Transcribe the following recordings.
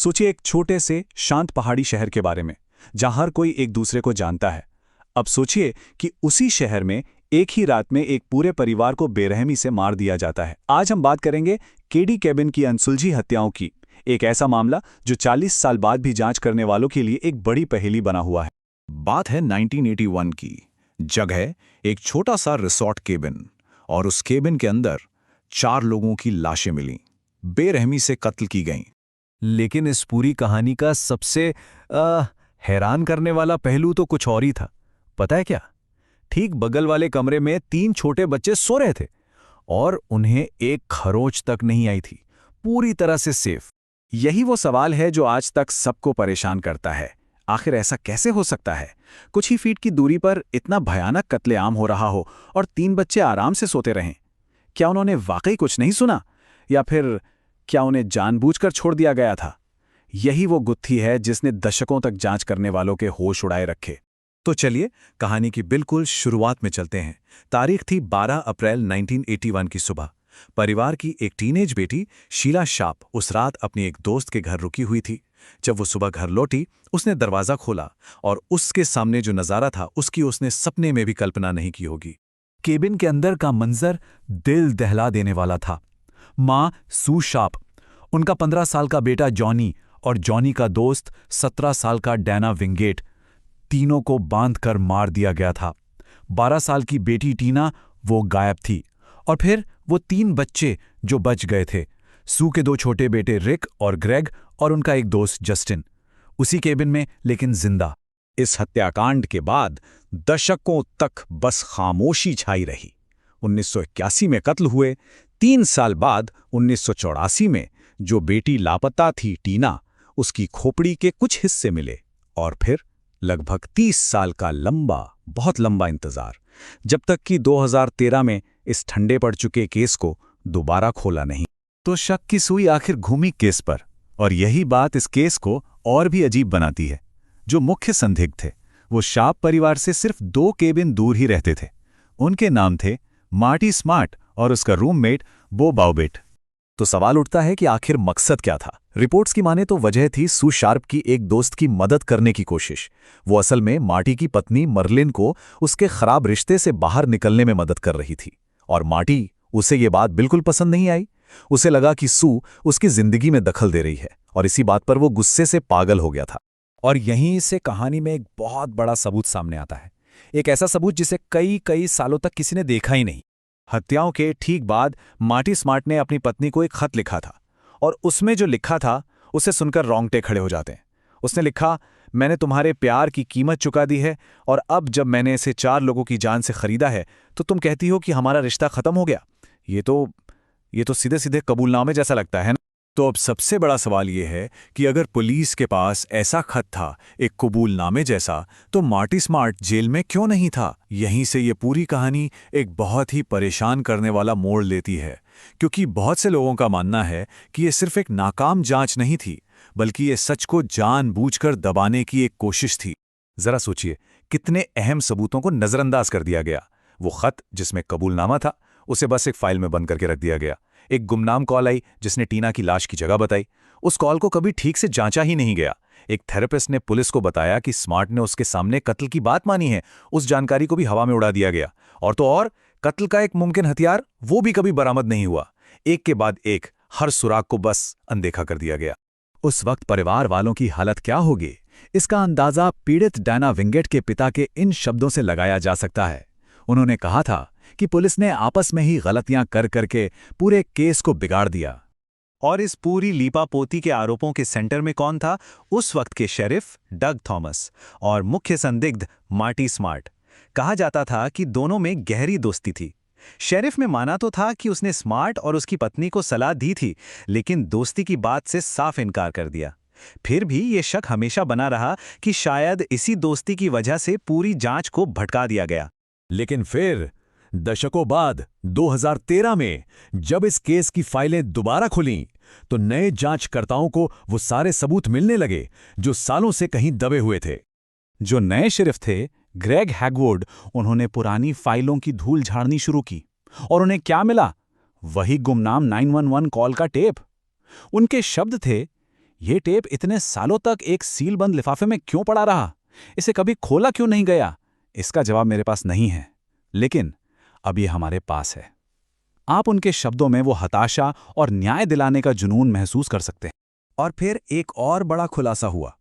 सोचिए एक छोटे से शांत पहाड़ी शहर के बारे में, जहां हर कोई एक दूसरे को जानता है। अब सोचिए कि उसी शहर में एक ही रात में एक पूरे परिवार को बेरहमी से मार दिया जाता है। आज हम बात करेंगे केडी केबिन की अनसुलझी हत्याओं की। एक ऐसा मामला जो 40 साल बाद भी जांच करने वालों के लिए एक बड़ी पहेली बना हुआ है। बात है 1981 की। जगह एक छोटा सा रिसॉर्ट केबिन, और उस केबिन के अंदर 4 लोगों की लाशें मिलीं, बेरहमी से कत्ल की गईं। लेकिन इस पूरी कहानी का सबसे हैरान करने वाला पहलू तो कुछ और ही था। पता है क्या? ठीक बगल वाले कमरे में 3 छोटे बच्चे सो रहे थे और उन्हें एक खरोंच तक नहीं आई थी, पूरी तरह से सेफ। यही वो सवाल है जो आज तक सबको परेशान करता है। आखिर ऐसा कैसे हो सकता है? कुछ ही फीट की दूरी पर इतना भयानक कत्लेआम हो रहा हो और 3 बच्चे आराम से सोते रहें। क्या उन्होंने वाकई कुछ नहीं सुना, या फिर क्या उन्हें जानबूझकर छोड़ दिया गया था? यही वो गुत्थी है जिसने दशकों तक जांच करने वालों के होश उड़ाए रखे। तो चलिए कहानी की बिल्कुल शुरुआत में चलते हैं। तारीख थी 12 अप्रैल 1981 की सुबह। परिवार की एक टीनेज बेटी शीला शार्प उस रात अपनी एक दोस्त के घर रुकी हुई थी। जब वो सुबह घर लौटी, उसने दरवाज़ा खोला और उसके सामने जो नज़ारा था उसकी उसने सपने में भी कल्पना नहीं की होगी। केबिन के अंदर का मंजर दिल दहला देने वाला था। माँ सू शार्प, उनका 15 साल का बेटा जॉनी और जॉनी का दोस्त 17 साल का डैना विंगेट, तीनों को बांधकर मार दिया गया था। 12 साल की बेटी टीना, वो गायब थी। और फिर वो 3 बच्चे जो बच गए थे, सू के 2 छोटे बेटे रिक और ग्रेग और उनका एक दोस्त जस्टिन, उसी केबिन में लेकिन जिंदा। इस हत्याकांड के बाद दशकों तक बस खामोशी छाई रही। 1981 में कत्ल हुए। 3 साल बाद 1984 में जो बेटी लापता थी टीना, उसकी खोपड़ी के कुछ हिस्से मिले। और फिर लगभग 30 साल का लंबा, बहुत लंबा इंतजार, जब तक कि 2013 में इस ठंडे पड़ चुके केस को दोबारा खोला नहीं। तो शक की सुई आखिर घूमी केस पर, और यही बात इस केस को और भी अजीब बनाती है। जो मुख्य संदिग्ध थे वो शार्प परिवार से सिर्फ 2 केबिन दूर ही रहते थे। उनके नाम थे मार्टी स्मार्ट और उसका रूममेट बो बाउबेट। तो सवाल उठता है कि आखिर मकसद क्या था? रिपोर्ट्स की माने तो वजह थी सू शार्प की एक दोस्त की मदद करने की कोशिश। वो असल में मार्टी की पत्नी मर्लिन को उसके खराब रिश्ते से बाहर निकलने में मदद कर रही थी, और मार्टी, उसे ये बात बिल्कुल पसंद नहीं आई। उसे लगा कि सू उसकी जिंदगी में दखल दे रही है, और इसी बात पर वो गुस्से से पागल हो गया था। और यहीं से कहानी में एक बहुत बड़ा सबूत सामने आता है। एक ऐसा सबूत जिसे कई सालों तक किसी ने देखा ही नहीं। हत्याओं के ठीक बाद मार्टी स्मार्ट ने अपनी पत्नी को एक खत लिखा था, और उसमें जो लिखा था उसे सुनकर रोंगटे खड़े हो जाते हैं। उसने लिखा, मैंने तुम्हारे प्यार की कीमत चुका दी है, और अब जब मैंने इसे 4 लोगों की जान से खरीदा है तो तुम कहती हो कि हमारा रिश्ता खत्म हो गया। ये तो सीधे सीधे कबूलनामे जैसा लगता है ना? तो अब सबसे बड़ा सवाल ये है कि अगर पुलिस के पास ऐसा खत था, एक कबूलनामे जैसा, तो मार्टी स्मार्ट जेल में क्यों नहीं था? यहीं से ये पूरी कहानी एक बहुत ही परेशान करने वाला मोड़ लेती है, क्योंकि बहुत से लोगों का मानना है कि ये सिर्फ एक नाकाम जांच नहीं थी, बल्कि ये सच को जानबूझकर दबाने की एक कोशिश थी। जरा सोचिए, कितने अहम सबूतों को नजरअंदाज कर दिया गया। वो खत जिसमें कबूलनामा था, उसे बस एक फाइल में बंद करके रख दिया गया। एक गुमनाम कॉल आई जिसने टीना की लाश की जगह बताई। उस कॉल को कभी ठीक से जांचा ही नहीं गया। एक थेरेपिस्ट ने पुलिस को बताया कि स्मार्ट ने उसके सामने कत्ल की बात मानी है। उस जानकारी को भी हवा में उड़ा दिया गया। और तो और, कत्ल का एक मुमकिन हथियार, वो भी कभी बरामद नहीं हुआ। एक के बाद एक हर सुराग को बस अनदेखा कर दिया गया। उस वक्त परिवार वालों की हालत क्या होगी, इसका अंदाजा पीड़ित डैना विंगेट के पिता के इन शब्दों से लगाया जा सकता है। उन्होंने कहा था कि पुलिस ने आपस में ही गलतियां कर करके पूरे केस को बिगाड़ दिया। और इस पूरी लीपापोती के आरोपों के सेंटर में कौन था? उस वक्त के शेरिफ डग थॉमस और मुख्य संदिग्ध मार्टी स्मार्ट। कहा जाता था कि दोनों में गहरी दोस्ती थी। शेरिफ में माना तो था कि उसने स्मार्ट और उसकी पत्नी को सलाह दी थी, लेकिन दोस्ती की बात से साफ इनकार कर दिया। फिर भी ये शक हमेशा बना रहा कि शायद इसी दोस्ती की वजह से पूरी जांच को भटका दिया गया। लेकिन फिर दशकों बाद 2013 में जब इस केस की फाइलें दोबारा खुलीं, तो नए जांचकर्ताओं को वो सारे सबूत मिलने लगे जो सालों से कहीं दबे हुए थे। जो नए शेरिफ थे, ग्रेग हैगवुड, उन्होंने पुरानी फाइलों की धूल झाड़नी शुरू की, और उन्हें क्या मिला? वही गुमनाम 911 कॉल का टेप। उनके शब्द थे, ये टेप इतने सालों तक एक सीलबंद लिफाफे में क्यों पड़ा रहा? इसे कभी खोला क्यों नहीं गया? इसका जवाब मेरे पास नहीं है, लेकिन अब ये हमारे पास है। आप उनके शब्दों में वो हताशा और न्याय दिलाने का जुनून महसूस कर सकते हैं। और फिर एक और बड़ा खुलासा हुआ।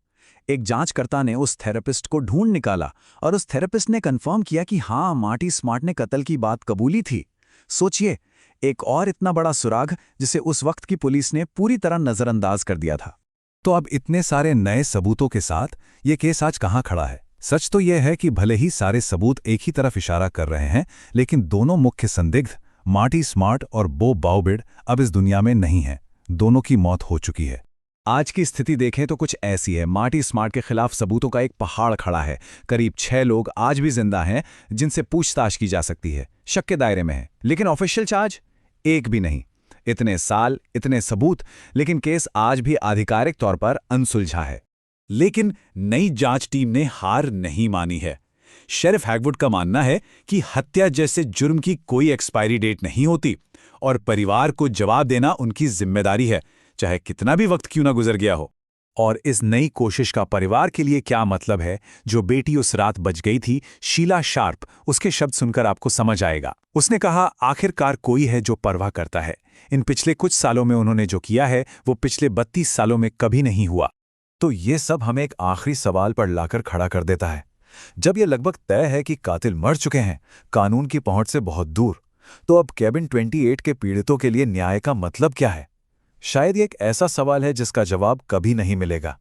एक जांचकर्ता ने उस थेरेपिस्ट को ढूंढ निकाला और उस थेरेपिस्ट ने कंफर्म किया कि हाँ, मार्टी स्मार्ट ने कत्ल की बात कबूली थी। सोचिए, एक और इतना बड़ा सुराग जिसे उस वक्त की पुलिस ने पूरी तरह नजरअंदाज कर दिया था। तो अब इतने सारे नए सबूतों के साथ ये केस आज कहाँ खड़ा है? सच तो यह है कि भले ही सारे सबूत एक ही तरफ इशारा कर रहे हैं, लेकिन दोनों मुख्य संदिग्ध मार्टी स्मार्ट और बो बाउबिड अब इस दुनिया में नहीं हैं। दोनों की मौत हो चुकी है। आज की स्थिति देखें तो कुछ ऐसी है। मार्टी स्मार्ट के खिलाफ सबूतों का एक पहाड़ खड़ा है। करीब 6 लोग आज भी जिंदा हैं जिनसे पूछताछ की जा सकती है, शक के दायरे में है, लेकिन ऑफिशियल चार्ज एक भी नहीं। इतने साल, इतने सबूत, लेकिन केस आज भी आधिकारिक तौर पर अनसुलझा है। लेकिन नई जांच टीम ने हार नहीं मानी है। शेरिफ हैगवुड का मानना है कि हत्या जैसे जुर्म की कोई एक्सपायरी डेट नहीं होती और परिवार को जवाब देना उनकी जिम्मेदारी है, चाहे कितना भी वक्त क्यों ना गुजर गया हो। और इस नई कोशिश का परिवार के लिए क्या मतलब है, जो बेटी उस रात बच गई थी, शीला शार्प, उसके शब्द सुनकर आपको समझ आएगा। उसने कहा, आखिरकार कोई है जो परवाह करता है। इन पिछले कुछ सालों में उन्होंने जो किया है वो पिछले 32 सालों में कभी नहीं हुआ। तो ये सब हमें एक आखिरी सवाल पर लाकर खड़ा कर देता है। जब यह लगभग तय है कि कातिल मर चुके हैं, कानून की पहुंच से बहुत दूर, तो अब केबिन 28 के पीड़ितों के लिए न्याय का मतलब क्या है? शायद ये एक ऐसा सवाल है जिसका जवाब कभी नहीं मिलेगा।